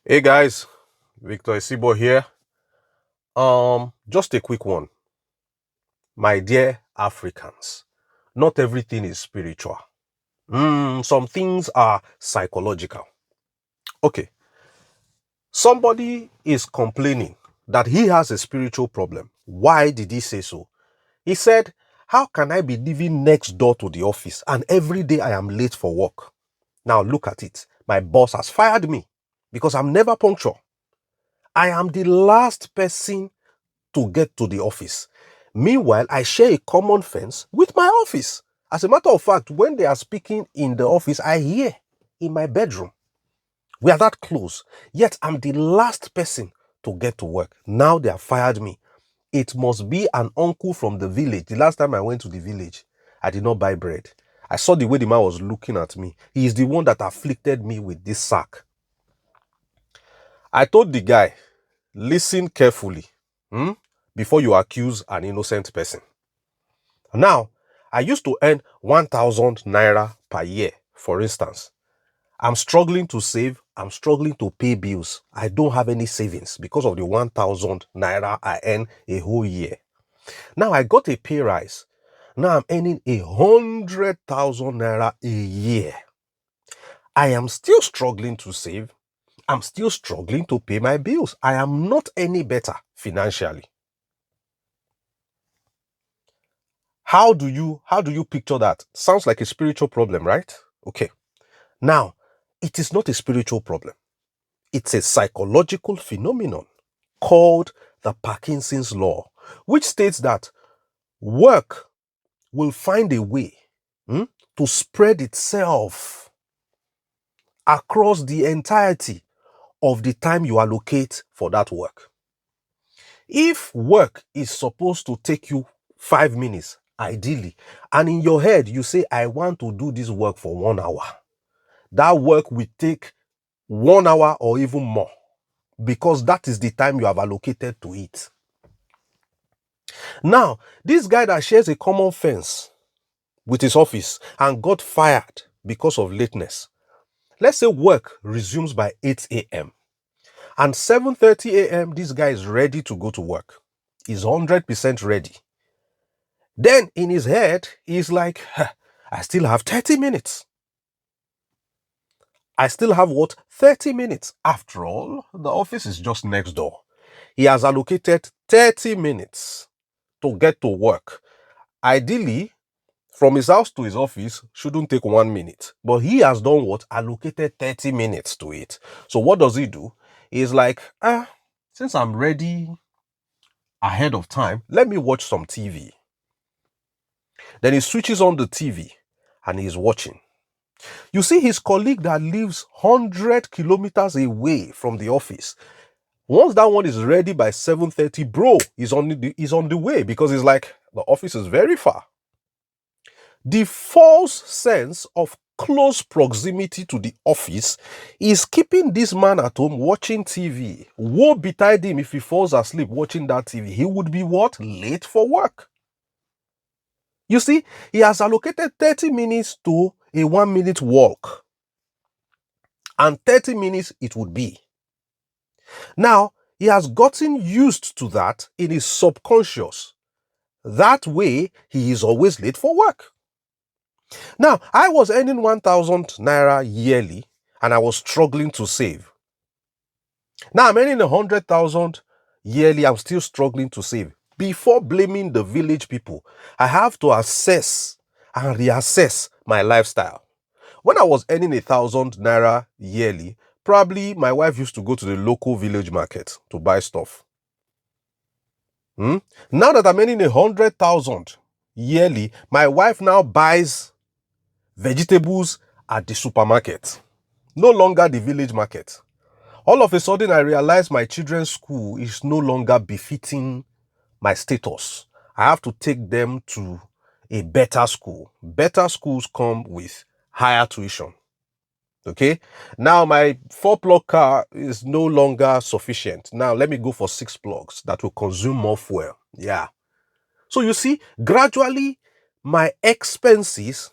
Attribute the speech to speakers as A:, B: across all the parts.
A: Hey guys, Victor Isibo here. Just a quick one. My dear Africans, not everything is spiritual. Some things are psychological. Okay, somebody is complaining that he has a spiritual problem. Why did he say so? He said, how can I be living next door to the office and every day I am late for work? Now look at it. My boss has fired me because I'm never punctual. I am the last person to get to the office. Meanwhile, I share a common fence with my office. As a matter of fact, when they are speaking in the office, I hear in my bedroom. We are that close. Yet I'm the last person to get to work. Now they have fired me. It must be an uncle from the village. The last time I went to the village, I did not buy bread. I saw the way the man was looking at me. He is the one that afflicted me with this sack. I told the guy, listen carefully. Before you accuse an innocent person. Now, I used to earn 1,000 naira per year, for instance. I'm struggling to save. I'm struggling to pay bills. I don't have any savings because of the 1,000 naira I earn a whole year. Now I got a pay rise. Now I'm earning 100,000 naira a year. I am still struggling to save. I'm still struggling to pay my bills. I am not any better financially. How do you picture that? Sounds like a spiritual problem, right? Okay. Now, it is not a spiritual problem. It's a psychological phenomenon called the Parkinson's law, which states that work will find a way to spread itself across the entirety of the time you allocate for that work. If work is supposed to take you 5 minutes, ideally, and in your head you say, I want to do this work for 1 hour, that work will take 1 hour or even more because that is the time you have allocated to it. Now, this guy that shares a common fence with his office and got fired because of lateness. Let's say work resumes by 8 a.m. and 7:30 a.m. this guy is ready to go to work. He's 100% ready. Then in his head, he's like, I still have 30 minutes. I still have what? 30 minutes. After all, the office is just next door. He has allocated 30 minutes to get to work. Ideally, from his house to his office shouldn't take 1 minute. But he has done what? Allocated 30 minutes to it. So what does he do? He's like, since I'm ready ahead of time, let me watch some TV. Then he switches on the TV and he's watching. You see his colleague that lives 100 kilometers away from the office. Once that one is ready by 7:30, bro, he's on the way because it's like the office is very far. The false sense of close proximity to the office is keeping this man at home watching TV. Woe betide him if he falls asleep watching that TV. He would be what? Late for work. You see, he has allocated 30 minutes to a 1-minute walk. And 30 minutes it would be. Now, he has gotten used to that in his subconscious. That way, he is always late for work. Now, I was earning 1,000 naira yearly and I was struggling to save. Now I'm earning 100,000 yearly, I'm still struggling to save. Before blaming the village people, I have to assess and reassess my lifestyle. When I was earning 1,000 naira yearly, probably my wife used to go to the local village market to buy stuff. Now that I'm earning 100,000 yearly, my wife now buys vegetables at the supermarket, no longer the village market. All of a sudden, I realized my children's school is no longer befitting my status. I have to take them to a better school. Better schools come with higher tuition. Okay? Now my 4-plug car is no longer sufficient. Now let me go for 6 plugs that will consume more fuel. Yeah. So you see, gradually my expenses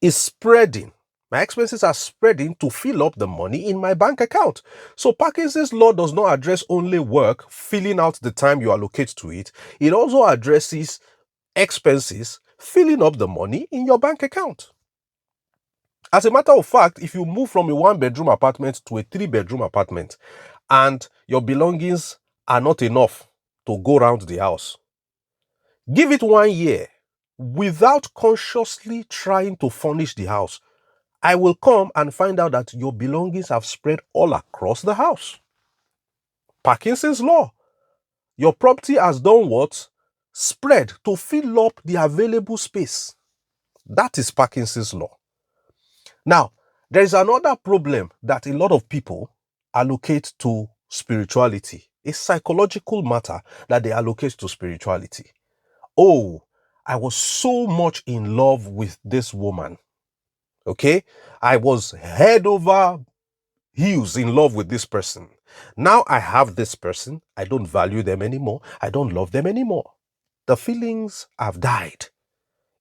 A: is spreading. My expenses are spreading to fill up the money in my bank account. So Parkinson's law does not address only work, filling out the time you allocate to it. It also addresses expenses, filling up the money in your bank account. As a matter of fact, if you move from a 1-bedroom apartment to a 3-bedroom apartment and your belongings are not enough to go around the house, give it 1 year without consciously trying to furnish the house. I will come and find out that your belongings have spread all across the house. Parkinson's law. Your property has done what? Spread to fill up the available space. That is Parkinson's law. Now, there is another problem that a lot of people allocate to spirituality, a psychological matter that they allocate to spirituality. Oh, I was so much in love with this woman. Okay? I was head over heels in love with this person. Now I have this person. I don't value them anymore. I don't love them anymore. The feelings have died.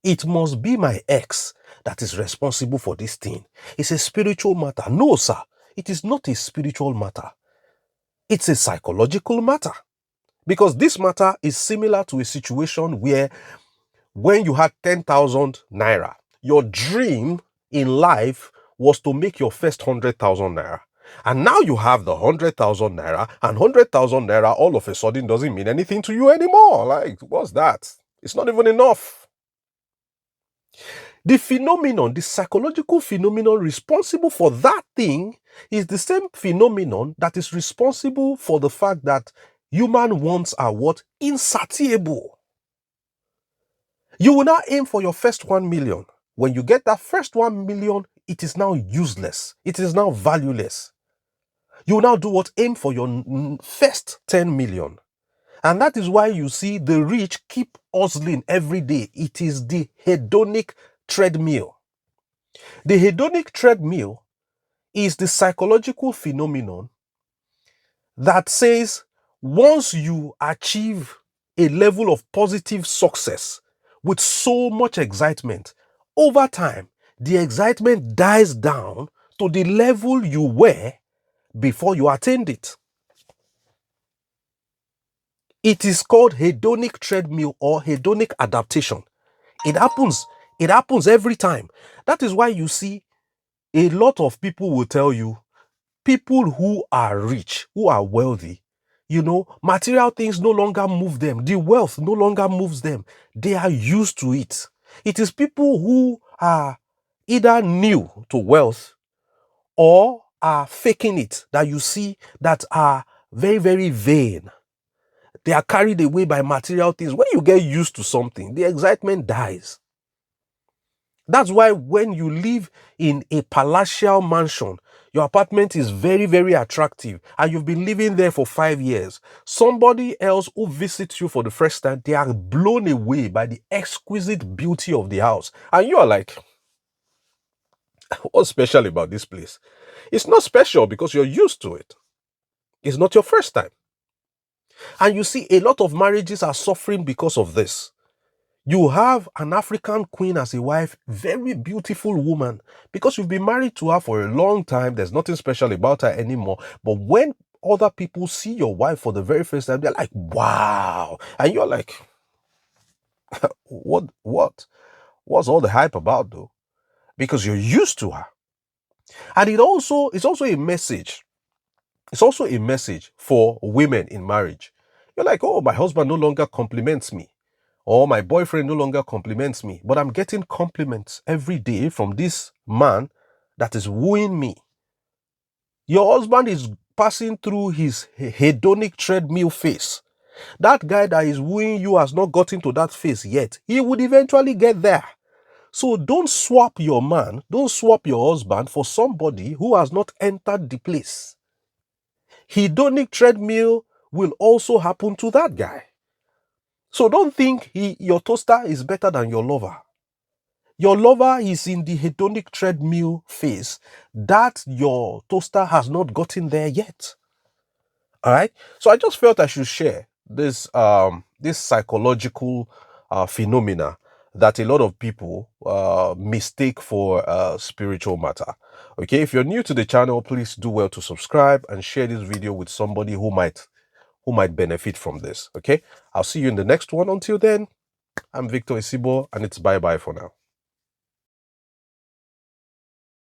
A: It must be my ex that is responsible for this thing. It's a spiritual matter. No, sir. It is not a spiritual matter. It's a psychological matter. Because this matter is similar to a situation where when you had 10,000 naira, your dream in life was to make your first 100,000 naira. And now you have the 100,000 naira, and 100,000 naira all of a sudden doesn't mean anything to you anymore. Like, what's that? It's not even enough. The phenomenon, the psychological phenomenon responsible for that thing is the same phenomenon that is responsible for the fact that human wants are what? Insatiable. You will now aim for your first 1 million. When you get that first 1 million, it is now useless. It is now valueless. You will now do what? Aim for your first 10 million. And that is why you see the rich keep hustling every day. It is the hedonic treadmill. The hedonic treadmill is the psychological phenomenon that says once you achieve a level of positive success with so much excitement, over time, the excitement dies down to the level you were before you attained it. It is called hedonic treadmill or hedonic adaptation. It happens every time. That is why you see a lot of people will tell you, people who are rich, who are wealthy, material things no longer move them. The wealth no longer moves them. They are used to it. It is people who are either new to wealth or are faking it that you see that are very, very vain. They are carried away by material things. When you get used to something, the excitement dies. That's why when you live in a palatial mansion, your apartment is very, very attractive and you've been living there for 5 years. Somebody else who visits you for the first time, they are blown away by the exquisite beauty of the house. And you are like, what's special about this place? It's not special because you're used to it. It's not your first time. And you see a lot of marriages are suffering because of this. You have an African queen as a wife, very beautiful woman, because you've been married to her for a long time. There's nothing special about her anymore. But when other people see your wife for the very first time, they're like, wow. And you're like, what? What's all the hype about though? Because you're used to her. And it's also a message. It's also a message for women in marriage. You're like, oh, my husband no longer compliments me. Or my boyfriend no longer compliments me, but I'm getting compliments every day from this man that is wooing me. Your husband is passing through his hedonic treadmill phase. That guy that is wooing you has not gotten to that phase yet. He would eventually get there. So don't swap your man, don't swap your husband for somebody who has not entered the place. Hedonic treadmill will also happen to that guy. So don't think your toaster is better than your lover. Your lover is in the hedonic treadmill phase that your toaster has not gotten there yet. All right. So I just felt I should share this psychological phenomena that a lot of people mistake for spiritual matter. Okay, if you're new to the channel, please do well to subscribe and share this video with somebody who might benefit from this. Okay, I'll see you in the next one. Until then, I'm Victor Isibo, and it's bye bye for now.